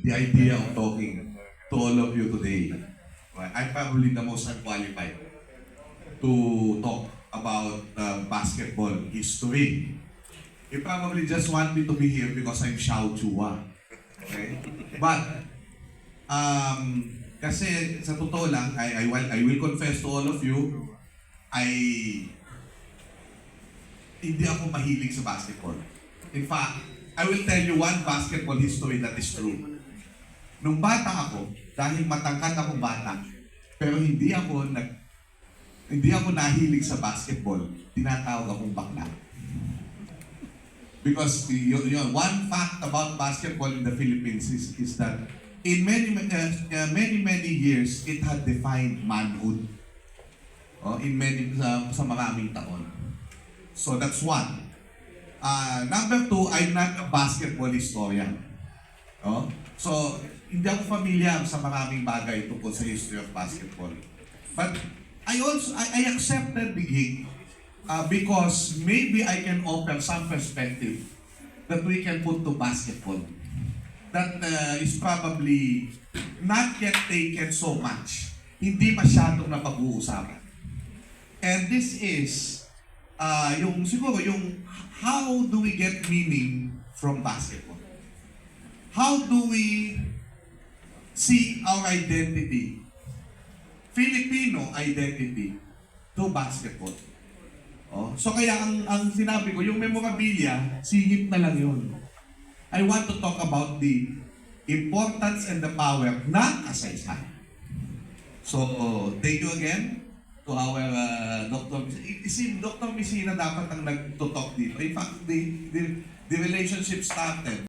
the idea of talking to all of you today. I'm probably the most unqualified to talk about basketball history. You probably just want me to be here because I'm Xiao Chua. Okay? But, kasi sa totoo lang, I will confess to all of you, hindi ako mahilig sa basketball. In fact, I will tell you one basketball history that is true. Nung bata ako, dahil matangkad akong bata, pero hindi ako nahilig sa basketball, tinatawag akong bakla. Because one fact about basketball in the Philippines is that in many years, it had defined manhood. Sa maraming taon. So that's one. Number two, I'm not a basketball historian. So, hindi ako familiar sa maraming bagay tungkol sa history of basketball. But I accepted the gig because maybe I can offer some perspective that we can put to basketball that is probably not yet taken so much. Hindi masyadong napag-uusapan. And this is yung how do we get meaning from basketball? How do we see our identity, Filipino identity, to basketball? So kaya ang sinabi ko, yung memorabilia, singit na lang yun. I want to talk about the importance and the power ng kasaysayan. So, thank you again to our Dr. Si Dr. Messina dapat ang nag-talk dito. In fact, the relationship started